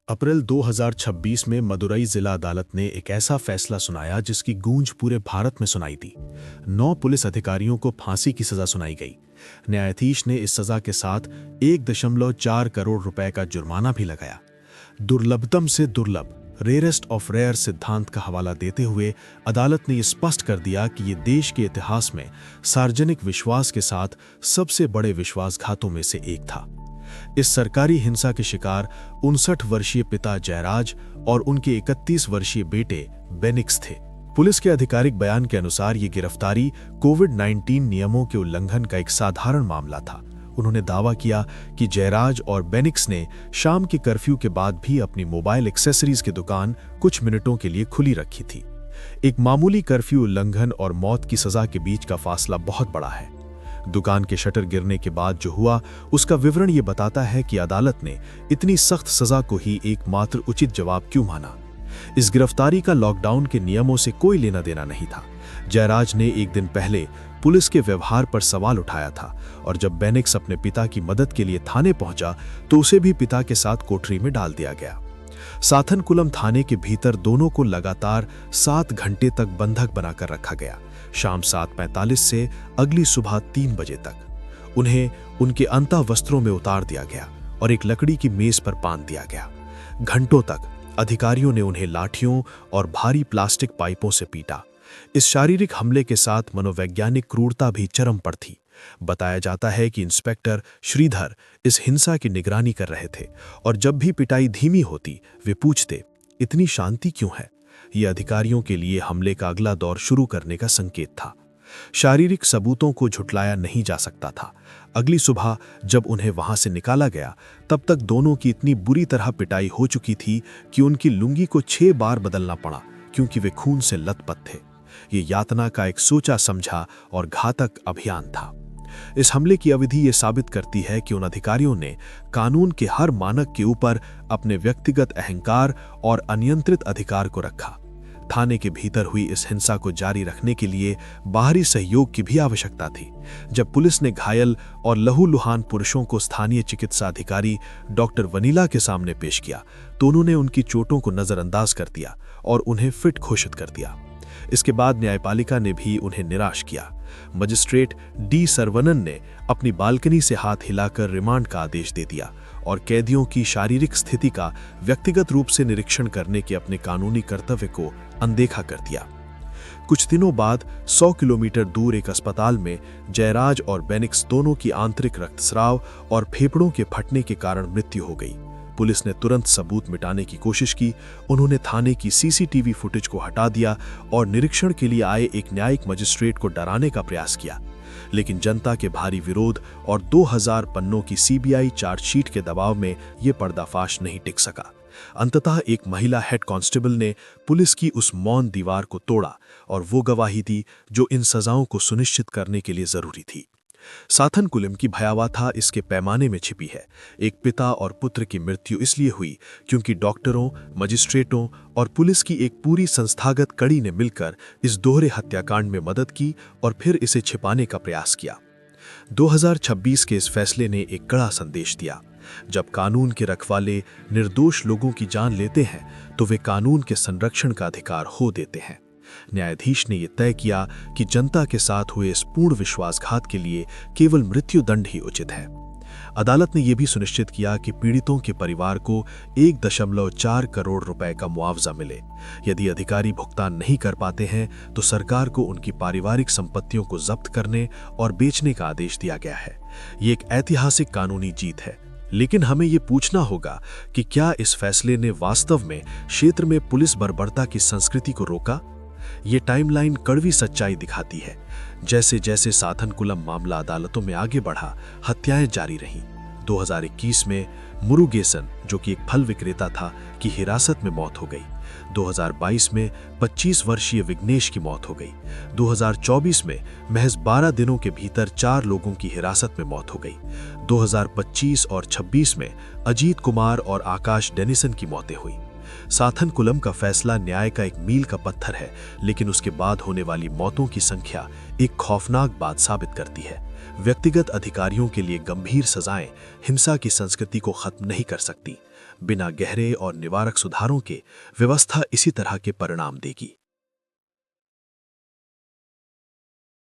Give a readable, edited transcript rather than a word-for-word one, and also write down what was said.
अप्रैल 2026 में मदुरई जिला अदालत ने एक ऐसा फैसला सुनाया जिसकी गूंज पूरे भारत में सुनाई दी। 9 पुलिस अधिकारियों को फांसी की सजा सुनाई गई। न्यायाधीश ने इस सजा के साथ 1.4 करोड़ रुपए का जुर्माना भी लगाया। दुर्लभतम से दुर्लभ, रेयरेस्ट ऑफ रेयर सिद्धांत का हवाला देते हुए अदालत ने यह स्पष्ट कर दिया कि ये देश के इतिहास में सार्वजनिक विश्वास के साथ सबसे बड़े विश्वासघातों में से एक था। इस सरकारी हिंसा के शिकार 59 वर्षीय पिता जयराज और उनके 31 वर्षीय बेटे बेनिक्स थे। पुलिस के आधिकारिक बयान के अनुसार ये गिरफ्तारी कोविड-19 नियमों के उल्लंघन का एक साधारण मामला था। उन्होंने दावा किया कि जयराज और बेनिक्स ने शाम के कर्फ्यू के बाद भी अपनी मोबाइल एक्सेसरीज की दुकान कुछ मिनटों के लिए खुली रखी थी। एक मामूली कर्फ्यू उल्लंघन और मौत की सजा के बीच का फासला बहुत बड़ा है। दुकान के शटर गिरने के बाद जो हुआ उसका विवरण ये बताता है कि अदालत ने इतनी सख्त सजा को ही एकमात्र उचित जवाब क्यों माना। इस गिरफ्तारी का लॉकडाउन के नियमों से कोई लेना देना नहीं था। जयराज ने एक दिन पहले पुलिस के व्यवहार पर सवाल उठाया था और जब बेनिक्स अपने पिता की मदद के लिए थाने पहुंचा तो उसे भी पिता के साथ कोठरी में डाल दिया गया। साथनकुलम थाने के भीतर दोनों को लगातार 7 घंटे तक बंधक बनाकर रखा गया। शाम 7:45 से अगली सुबह 3 बजे तक उन्हें उनके अंतः वस्त्रों में उतार दिया गया और एक लकड़ी की मेज पर बांध दिया गया। घंटों तक अधिकारियों ने उन्हें लाठियों और भारी प्लास्टिक पाइपों से पीटा। इस शारीरिक हमले के साथ मनोवैज्ञानिक क्रूरता भी चरम पर थी। बताया जाता है कि इंस्पेक्टर श्रीधर इस हिंसा की निगरानी कर रहे थे और जब भी पिटाई धीमी होती वे पूछते, इतनी शांति क्यों है? यह अधिकारियों के लिए हमले का अगला दौर शुरू करने का संकेत था। शारीरिक सबूतों को झुटलाया नहीं जा सकता था। अगली सुबह जब उन्हें वहां से निकाला गया तब तक दोनों की इतनी बुरी तरह पिटाई हो चुकी थी कि उनकी लुंगी को 6 बार बदलना पड़ा क्योंकि वे खून से लथपथ थे। ये यातना का एक सोचा समझा और घातक अभियान था। इस हमले की अवधि ये साबित करती है कि उन अधिकारियों ने कानून के हर मानक के ऊपर अपने व्यक्तिगत अहंकार और अनियंत्रित अधिकार को रखा। थाने के भीतर हुई इस हिंसा को जारी रखने के लिए बाहरी सहयोग की भी आवश्यकता थी। जब पुलिस ने घायल और लहूलुहान पुरुषों को स्थानीय चिकित्सा अधिकारी डॉक्टर वनीला के सामने पेश किया तो उन्होंने उनकी चोटों को नजरअंदाज कर दिया और उन्हें फिट घोषित कर दिया। इसके बाद न्यायपालिका ने भी उन्हें निराश किया। मजिस्ट्रेट डी सरवनन ने अपनी बालकनी से हाथ हिलाकर रिमांड का आदेश दे दिया और कैदियों की शारीरिक स्थिति का व्यक्तिगत रूप से निरीक्षण करने के अपने कानूनी कर्तव्य को अनदेखा कर दिया। कुछ दिनों बाद 100 किलोमीटर दूर एक अस्पताल में जयराज और बेनिक्स दोनों की आंतरिक रक्तस्राव और फेफड़ों के फटने के कारण मृत्यु हो गई। पुलिस ने तुरंत सबूत मिटाने की कोशिश की। उन्होंने थाने की सीसीटीवी फुटेज को हटा दिया और निरीक्षण के लिए आए एक न्यायिक मजिस्ट्रेट को डराने का प्रयास किया, लेकिन जनता के भारी विरोध और 2000 पन्नों की सीबीआई चार्जशीट के दबाव में यह पर्दाफाश नहीं टिक सका। अंततः एक महिला हेड कांस्टेबल ने पुलिस की उस मौन दीवार को तोड़ा और वो गवाही दी जो इन सजाओं को सुनिश्चित करने के लिए जरूरी थी। साथनकुलम की भयावहता इसके पैमाने में छिपी है। एक पिता और पुत्र की मृत्यु इसलिए हुई क्योंकि डॉक्टरों, मजिस्ट्रेटों और पुलिस की एक पूरी संस्थागत कड़ी ने मिलकर इस दोहरे हत्याकांड में मदद की और फिर इसे छिपाने का प्रयास किया। 2026 के इस फैसले ने एक कड़ा संदेश दिया। जब कानून के रखवाले निर्दोष लोगों की जान लेते हैं तो वे कानून के संरक्षण का अधिकार खो देते हैं। न्यायाधीश ने यह तय किया कि जनता के साथ हुए इस पूर्ण विश्वासघात के लिए केवल मृत्युदंड ही उचित है। अदालत ने यह भी सुनिश्चित किया कि पीड़ितों के परिवार को 1.4 करोड़ रुपए का मुआवजा मिले। यदि अधिकारी भुगतान नहीं कर पाते हैं तो सरकार को उनकी पारिवारिक संपत्तियों को जब्त करने और बेचने का आदेश दिया गया है। ये एक ऐतिहासिक कानूनी जीत है, लेकिन हमें ये पूछना होगा कि क्या इस फैसले ने वास्तव में क्षेत्र में पुलिस बर्बरता की संस्कृति को रोका? ये टाइमलाइन कड़वी सच्चाई दिखाती है। जैसे जैसे साथनकुलम मामला अदालतों में आगे बढ़ा, हत्याएं जारी रहीं। 2021 में मुरुगेसन, जो कि एक फल विक्रेता था, की हिरासत में मौत हो गई। 2022 में 25 वर्षीय विघ्नेश की मौत हो गई। 2024 में महज 12 दिनों के भीतर 4 लोगों की हिरासत में मौत हो गई। 2025 और 26 में अजीत कुमार और आकाश डेनिसन की मौतें हुई। साथनकुलम का फैसला न्याय का एक मील का पत्थर है, लेकिन उसके बाद होने वाली मौतों की संख्या एक खौफनाक बात साबित करती है। व्यक्तिगत अधिकारियों के लिए गंभीर सजाएं हिंसा की संस्कृति को खत्म नहीं कर सकती। बिना गहरे और निवारक सुधारों के व्यवस्था इसी तरह के परिणाम देगी।